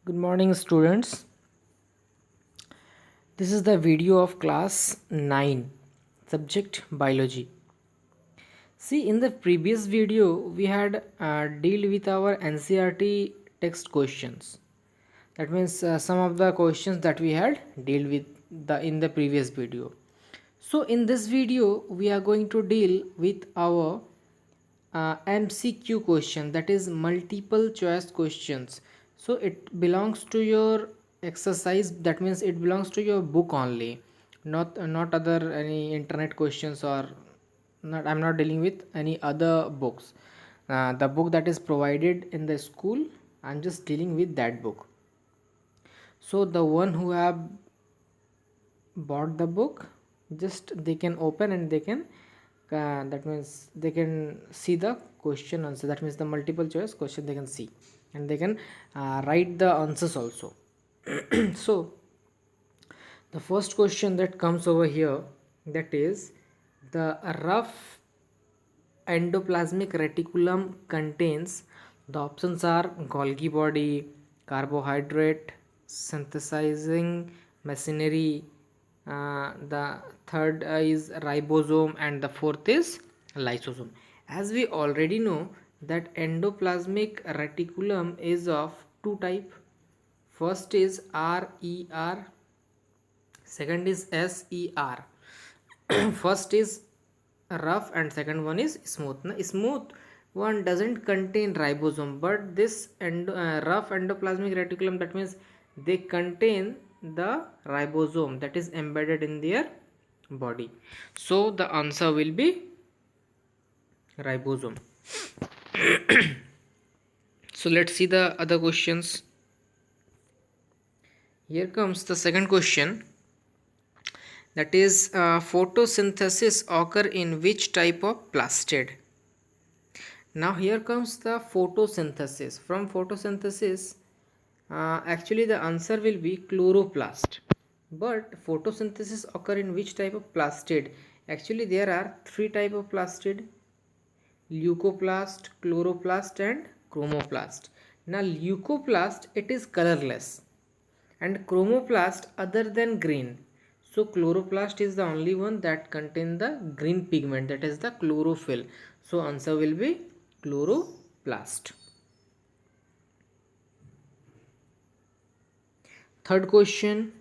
Good morning, students. This is the video of class 9, subject biology. See, in the previous video, we had deal with our NCRT text questions. That means some of the questions that we had deal with in the previous video. So, in this video, we are going to deal with our MCQ question, that is multiple choice questions. So it belongs to your exercise, that means it belongs to your book only, not other any internet questions, or not. I'm not dealing with any other books. The book that is provided in the school, I'm just dealing with that book. So the one who have bought the book, just they can open and they can that means they can see the question answer, that means the multiple choice question they can see, and they can write the answers also. So the first question that comes over here, that is, the rough endoplasmic reticulum contains, the options are Golgi body, carbohydrate synthesizing machinery, the third is ribosome, and the fourth is lysosome. As we already know that endoplasmic reticulum is of two type. First is RER, second is SER. First is rough and second one is smooth. Now, smooth one doesn't contain ribosome, but this rough endoplasmic reticulum, that means they contain the ribosome that is embedded in their body. So the answer will be ribosome. So let's see the other questions. Here comes the second question, that is, photosynthesis occur in which type of plastid? Now here comes the photosynthesis. From photosynthesis, actually the answer will be chloroplast. But photosynthesis occur in which type of plastid? Actually there are three type of plastid: leucoplast, chloroplast, and chromoplast. Now leucoplast, it is colorless, and chromoplast other than green. So chloroplast is the only one that contain the green pigment, that is the chlorophyll. So answer will be chloroplast. Third question,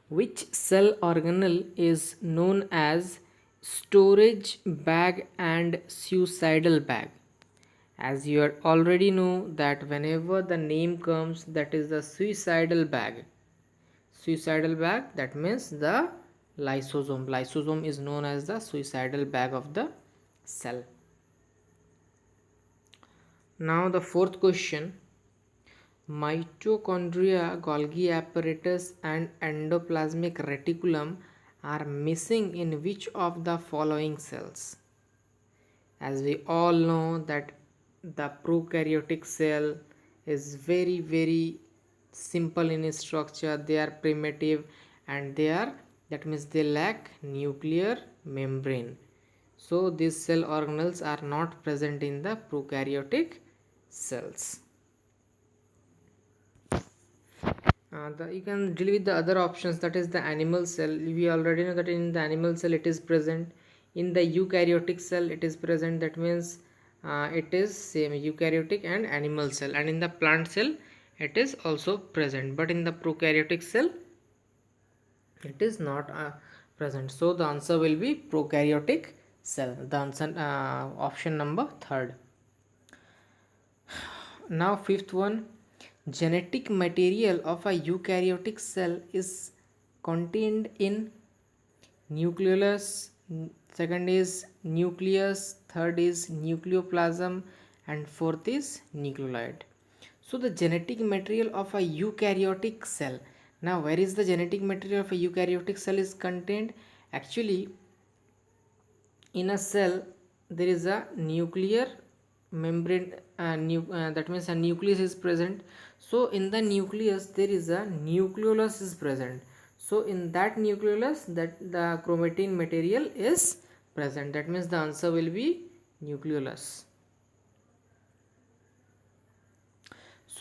which cell organelle is known as storage bag and suicidal bag? As you already know that whenever the name comes, that is the suicidal bag. Suicidal bag, that means the lysosome is known as the suicidal bag of the cell. Now the fourth question, mitochondria, Golgi apparatus, and endoplasmic reticulum are missing in which of the following cells? As we all know that the prokaryotic cell is very simple in structure, they are primitive, and they are, that means they lack nuclear membrane. So these cell organelles are not present in the prokaryotic cells. You can deal with the other options, that is the animal cell. We already know that in the animal cell it is present, in the eukaryotic cell it is present, that means it is same eukaryotic and animal cell, and in the plant cell it is also present, but in the prokaryotic cell it is not present. So the answer will be prokaryotic cell, the answer option number third. Now fifth one, genetic material of a eukaryotic cell is contained in nucleolus, second is nucleus, third is nucleoplasm, and fourth is nucleolide. So the genetic material of a eukaryotic cell, now where is the genetic material of a eukaryotic cell is contained? Actually in a cell there is a nuclear membrane, that means a nucleus is present. So in the nucleus there is a nucleolus is present. So in that nucleolus, that the chromatin material is present, that means the answer will be nucleolus.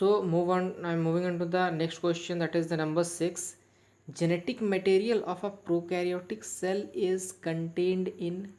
So move on. I'm moving on to the next question, that is the number 6. Genetic material of a prokaryotic cell is contained in.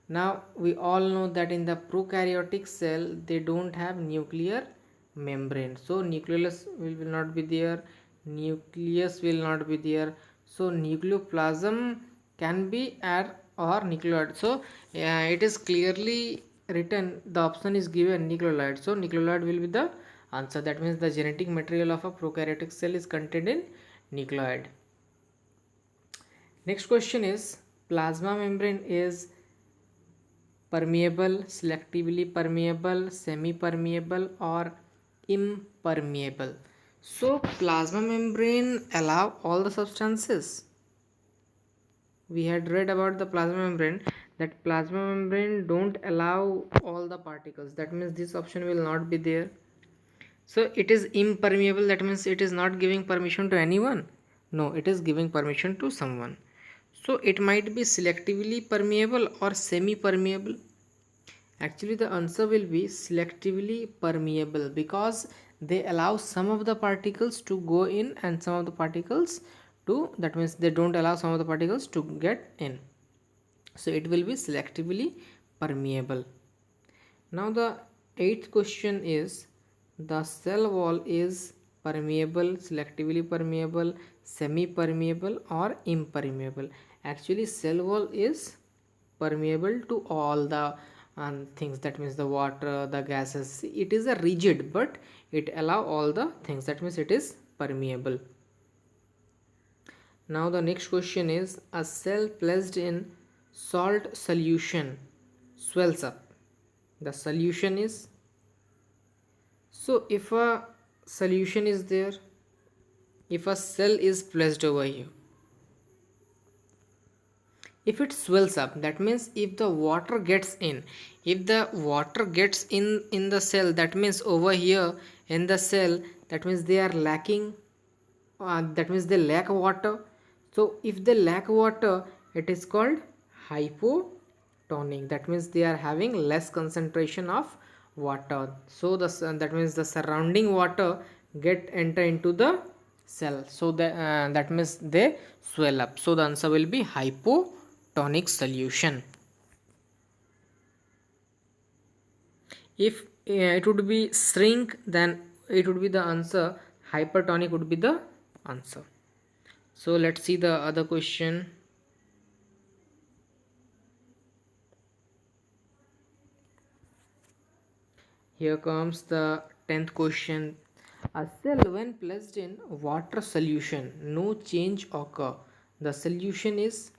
Now we all know that in the prokaryotic cell they don't have nuclear membrane. So nucleus will not be there. Nucleus will not be there. So nucleoplasm can be add or nucleoid. So it is clearly written, the option is given nucleolide. So nucleolide will be the answer. That means the genetic material of a prokaryotic cell is contained in nucleoid. Next question is, plasma membrane is permeable, selectively permeable, semi permeable, or impermeable? So plasma membrane allow all the substances. We had read about the plasma membrane, that plasma membrane don't allow all the particles. That means this option will not be there. So it is impermeable, that means it is not giving permission to anyone. No, it is giving permission to someone. So it might be selectively permeable or semi permeable. Actually the answer will be selectively permeable, because they allow some of the particles to go in and some of the particles to, that means they don't allow some of the particles to get in. So it will be selectively permeable. Now the eighth question is, the cell wall is permeable, selectively permeable, semi permeable, or impermeable? Actually cell wall is permeable to all the things, that means the water, the gases. It is a rigid, but it allow all the things, that means it is permeable. Now the next question is, a cell placed in salt solution swells up. The solution is, so if a solution is there, if a cell is placed over here, if it swells up, that means if the water gets in, if the water gets in the cell, that means over here in the cell, that means they are lacking, that means they lack water. So if they lack water, it is called hypotonic, that means they are having less concentration of water. So that means the surrounding water get enter into the cell, so that means they swell up. So the answer will be hypotonic solution. If it would be shrink, then it would be the answer, hypertonic would be the answer. So let's see the other question. Here comes the 10th question. A cell when placed in water solution, no change occur. The solution is,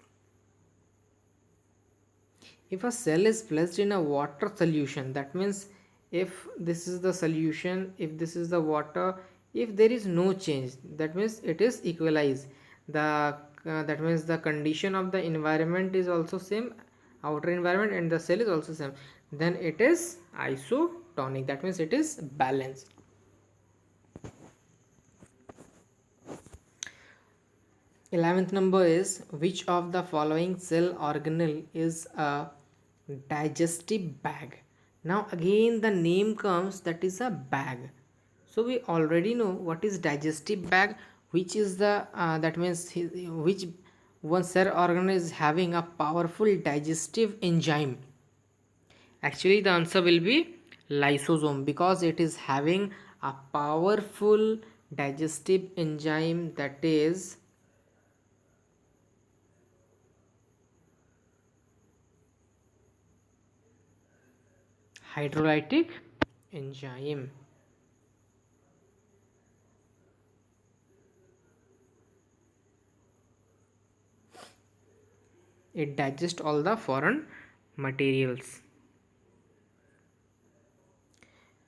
if a cell is placed in a water solution, that means if this is the solution, if this is the water, if there is no change, that means it is equalized. The that means the condition of the environment is also same, outer environment, and the cell is also same, then it is isotonic, that means it is balanced. 11th number is, which of the following cell organelle is a digestive bag? Now again the name comes, that is a bag. So we already know what is digestive bag, which is the that means which one cell organ is having a powerful digestive enzyme. Actually the answer will be lysosome, because it is having a powerful digestive enzyme, that is hydrolytic enzyme. It digests all the foreign materials.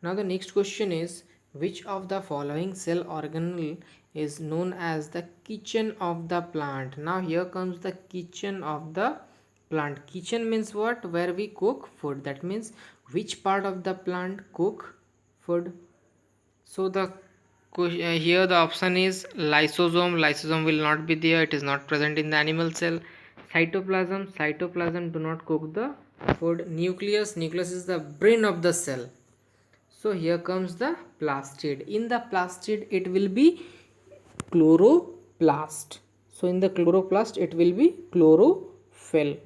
Now the next question is, which of the following cell organelle is known as the kitchen of the plant? Now here comes the kitchen of the plant. Kitchen means what? Where we cook food. That means which part of the plant cook food. So the here the option is lysosome. Lysosome will not be there, it is not present in the animal cell. Cytoplasm. Cytoplasm do not cook the food. Nucleus. Nucleus is the brain of the cell. So here comes the plastid. In the plastid it will be chloroplast. So in the chloroplast it will be chlorophyll.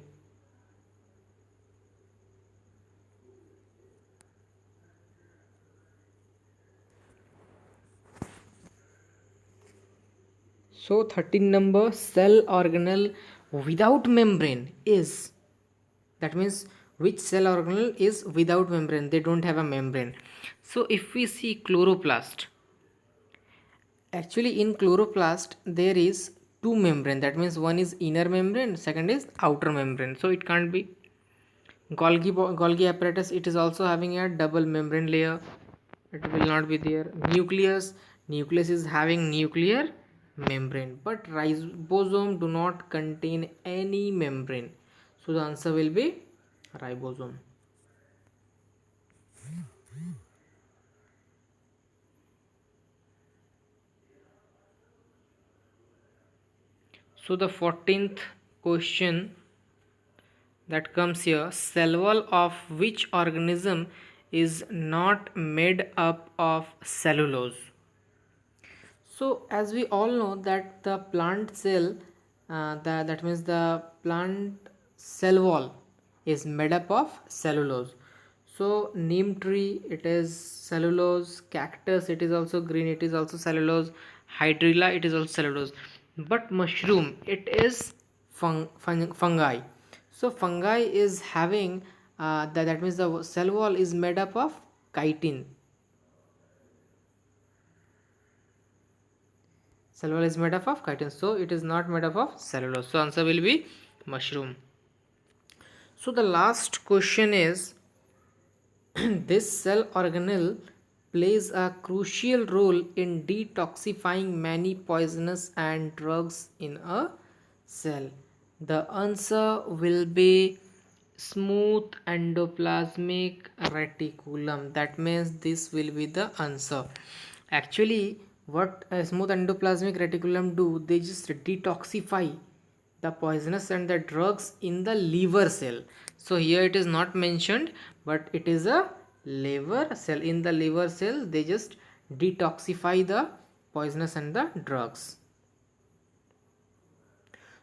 So 13 number, cell organelle without membrane is, that means which cell organelle is without membrane, they don't have a membrane. So if we see chloroplast, actually in chloroplast there is two membrane, that means one is inner membrane, second is outer membrane. So it can't be Golgi apparatus. It is also having a double membrane layer, it will not be there. Nucleus is having nuclear membrane, but ribosome do not contain any membrane, so the answer will be ribosome. So the 14th question that comes here, cell wall of which organism is not made up of cellulose? So as we all know that the plant cell, that means the plant cell wall is made up of cellulose. So neem tree, it is cellulose. Cactus, it is also green, it is also cellulose. Hydrilla, it is also cellulose. But mushroom, it is fungi. So fungi is having, that means the cell wall is made up of chitin. Cell wall is made up of chitin, so it is not made up of cellulose. So answer will be mushroom. So the last question is, this cell organelle plays a crucial role in detoxifying many poisonous and drugs in a cell. The answer will be smooth endoplasmic reticulum. That means this will be the answer. Actually, what a smooth endoplasmic reticulum do, they just detoxify the poisonous and the drugs in the liver cell. So here it is not mentioned, but it is a liver cell. In the liver cell they just detoxify the poisonous and the drugs.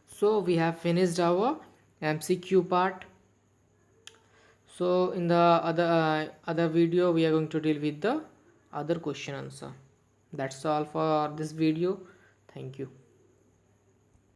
So we have finished our MCQ part. So in the other video we are going to deal with the other question answer. That's all for this video. Thank you.